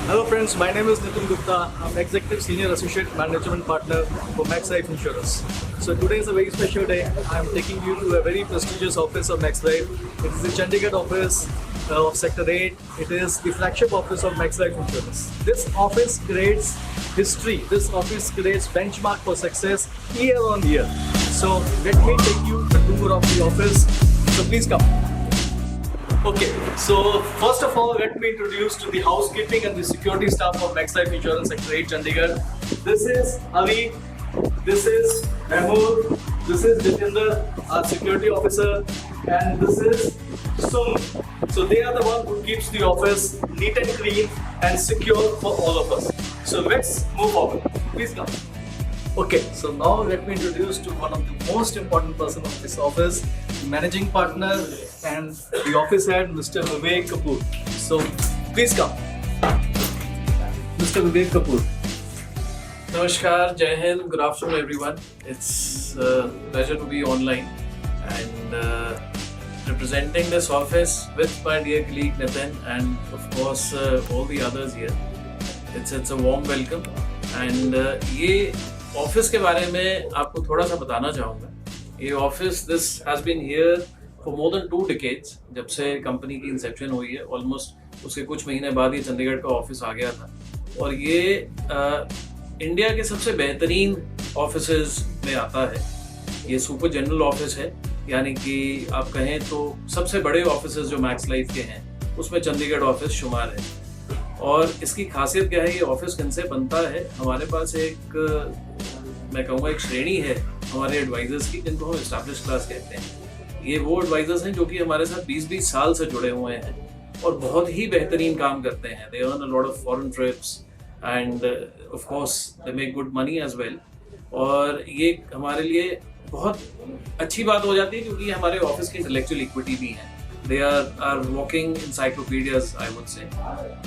Hello friends, my name is Nitin Gupta. I'm Executive Senior Associate Management Partner for Max Life Insurance. So today is a very special day. I'm taking you to a very prestigious office of Max Life. It is the Chandigarh office of Sector 8. It is the flagship office of Max Life Insurance. This office creates history. This office creates benchmark for success year on year. So let me take you the tour of the office. So please come. Okay, so first of all, let me introduce to the housekeeping and the security staff of Max Life Insurance Sector 8 Chandigarh. This is Ali, this is Mahmood, this is Jitinder, our security officer, and this is Sum. So they are the one who keeps the office neat and clean and secure for all of us. So let's move forward. Please come. Okay, so now let me introduce to one of the most important person of this office, the managing partner and the office head, Mr. Vivek Kapoor. So please come. Mr. Vivek Kapoor. Namaskar, Jai Hind, good afternoon everyone. It's a pleasure to be online and representing this office with my dear colleague Nitin and of course all the others here. It's a warm welcome and ये office के बारे में आपको थोड़ा सा बताना चाहूँगा. ये office this has been here for more than 2 decades. जब से कंपनी की इंसेप्शन हुई है ऑलमोस्ट उसके कुछ महीने बाद ये चंडीगढ़ का ऑफिस आ गया था और ये इंडिया के सबसे बेहतरीन ऑफिसेज में आता है. ये सुपर जनरल ऑफिस है, यानी कि आप कहें तो सबसे बड़े ऑफिसेज जो मैक्स लाइफ के हैं उसमें चंडीगढ़ ऑफिस शुमार है. और इसकी खासियत क्या है, ये ऑफिस किनसे बनता है. हमारे पास एक मैं कहूँगा एक श्रेणी है हमारे एडवाइजर्स की जिनको हम एस्टैब्लिश क्लास कहते हैं. ये वो एडवाइजर्स हैं जो कि हमारे साथ 20-20 साल से जुड़े हुए हैं और बहुत ही बेहतरीन काम करते हैं. They earn a lot of foreign trips and of course they make good money as well. और ये हमारे लिए बहुत अच्छी बात हो जाती है क्योंकि हमारे ऑफिस की इंटेलेक्चुअल इक्विटी भी है. They are walking encyclopedias I would say.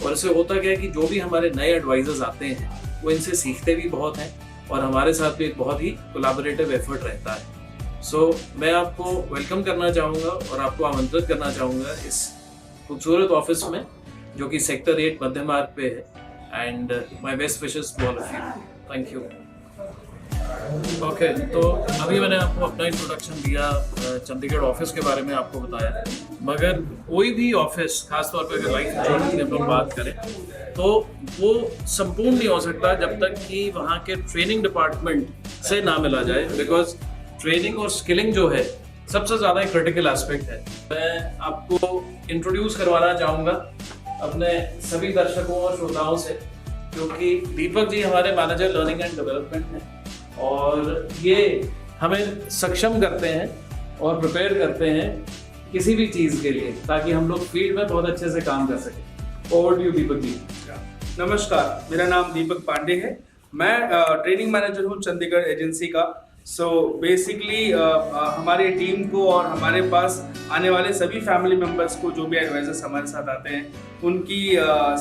और इससे होता क्या है कि जो भी हमारे नए एडवाइजर्स आते हैं वो इनसे सीखते भी बहुत हैं और हमारे साथ भी एक बहुत ही कोलैबोरेटिव एफर्ट रहता है. सो मैं आपको वेलकम करना चाहूँगा और आपको आमंत्रित करना चाहूँगा इस खूबसूरत ऑफिस में जो कि सेक्टर 8 मध्य मार्ग पे है. And my best wishes to all of you. Thank you. Okay, तो अभी मैंने आपको अपना इंट्रोडक्शन दिया, चंडीगढ़ ऑफिस के बारे में आपको बताया. मगर कोई भी ऑफिस खासतौर पर अगर लाइफ इंश्योरेंस की हम लोग बात करें तो वो संपूर्ण नहीं हो सकता जब तक कि वहाँ के ट्रेनिंग डिपार्टमेंट से ना मिला जाए. बिकॉज ट्रेनिंग और स्किलिंग जो है सबसे ज़्यादा एक क्रिटिकल एस्पेक्ट है. मैं आपको इंट्रोड्यूस करवाना चाहूँगा अपने सभी दर्शकों और श्रोताओं से, क्योंकि दीपक जी हमारे मैनेजर लर्निंग एंड डेवलपमेंट हैं और ये हमें सक्षम करते हैं और प्रिपेयर करते हैं किसी भी चीज़ के लिए ताकि हम लोग फील्ड में बहुत अच्छे से काम कर सकें. Over to you Deepak ji. नमस्कार, मेरा नाम दीपक पांडे है. मैं ट्रेनिंग मैनेजर हूँ चंडीगढ़ एजेंसी का. सो बेसिकली हमारे टीम को और हमारे पास आने वाले सभी फैमिली मेम्बर्स को जो भी एडवाइजर्स हमारे साथ आते हैं उनकी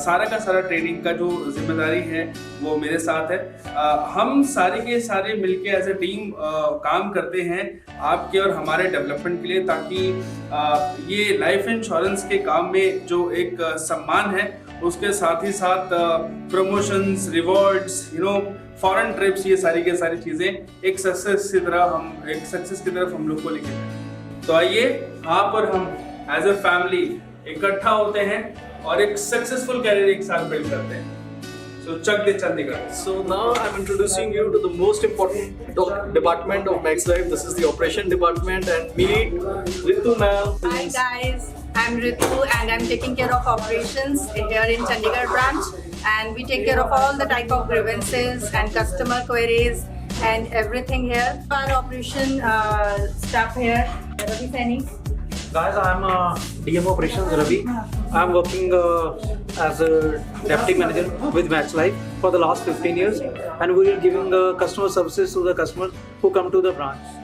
सारा का सारा ट्रेनिंग का जो जिम्मेदारी है वो मेरे साथ है. हम सारे के सारे मिलके एज ए टीम काम करते हैं आपके और हमारे डेवलपमेंट के लिए, ताकि ये लाइफ इंश्योरेंस के काम में जो एक सम्मान है उसके साथ ही साथ प्रमोशंस, रिवॉर्ड्स, फॉरेन ट्रिप्स, ये सारी के सारी चीज़ें एक सक्सेस की तरफ हम लोग को लेके जाए. तो आइए आप और हम एज ए फैमिली इकट्ठा होते हैं और एक सक्सेसफुल कैरियर एक साथ बिल्ड करते हैं. So Chak de Chandigarh. So now I'm introducing you to the most important department of Max Life. This is the operation department and meet Ritu ma'am. Hi guys, I'm Ritu and I'm taking care of operations here in Chandigarh branch, and we take care of all the type of grievances and customer queries and everything here. Our operation staff here, Ravi Saini. Guys, I'm DM Operations Ravi. I'm working as a deputy manager with Max Life for the last 15 years, and we are giving customer services to the customers who come to the branch.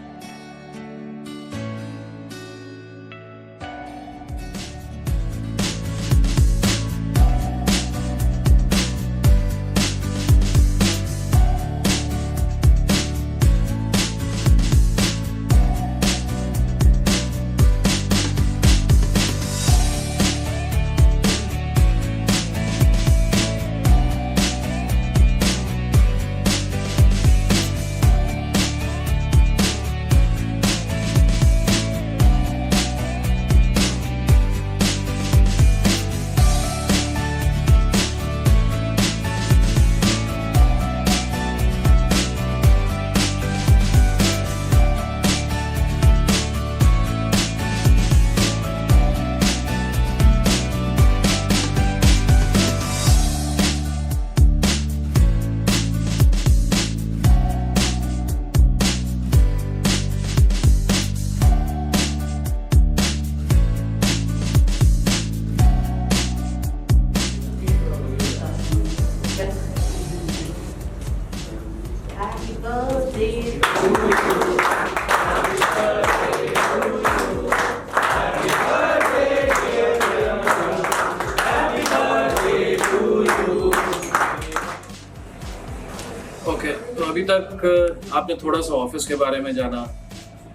अभी तक आपने थोड़ा सा office के बारे में जाना,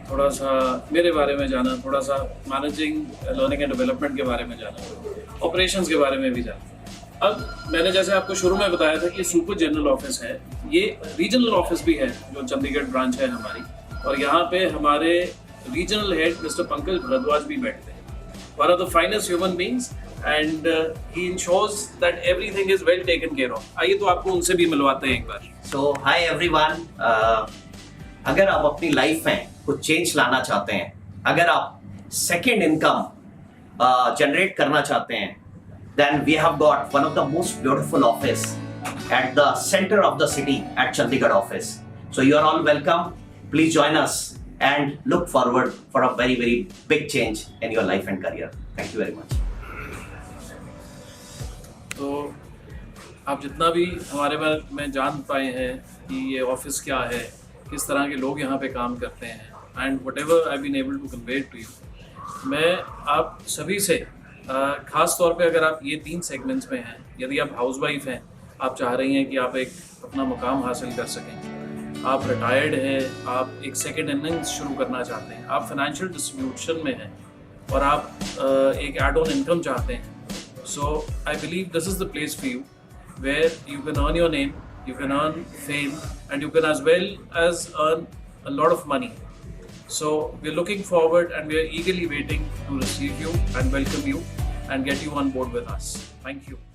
थोड़ा सा मेरे बारे में जाना, थोड़ा सा मैनेजिंग लर्निंग एंड डेवलपमेंट के बारे में जाना, ऑपरेशंस के बारे में भी जाना। अब मैंने जैसे आपको शुरू में बताया था कि सुपर जनरल ऑफिस है, ये रीजनल ऑफिस भी है जो चंडीगढ़ ब्रांच है हमारी, और यहाँ पे हमारे regional head mister Pankaj Bhardwaj भी बैठते हैं, one of the finest human beings, and he ensures that everything is well taken care of. आइए तो आपको उनसे भी मिलवाते हैं एक बार। So hi everyone, अगर आप अपनी लाइफ में कुछ चेंज लाना चाहते हैं, अगर आप सेकेंड इनकम जनरेट करना चाहते हैं, then we have got one of the most beautiful office at the center of the city at Chandigarh office. So you are all welcome. Please join us and look forward for a very, very big change in your life and career. Thank you very much. तो आप जितना भी हमारे बारे में जान पाए हैं कि ये ऑफिस क्या है, किस तरह के लोग यहाँ पे काम करते हैं, and whatever I been able to convey to you, मैं आप सभी से ख़ास तौर पे अगर आप ये 3 सेगमेंट्स में हैं, यदि आप हाउसवाइफ हैं, आप चाह रही हैं कि आप एक अपना मुकाम हासिल कर सकें, आप रिटायर्ड हैं, आप एक सेकेंड इनिंग्स शुरू करना चाहते हैं, आप फाइनेंशियल डिस्ट्रीब्यूशन में हैं और आप एक एड ऑन इनकम चाहते हैं, so I believe this is the place for you where you can earn your name, you can earn fame, and you can as well as earn a lot of money. So we're looking forward and we're eagerly waiting to receive you and welcome you and get you on board with us. Thank you.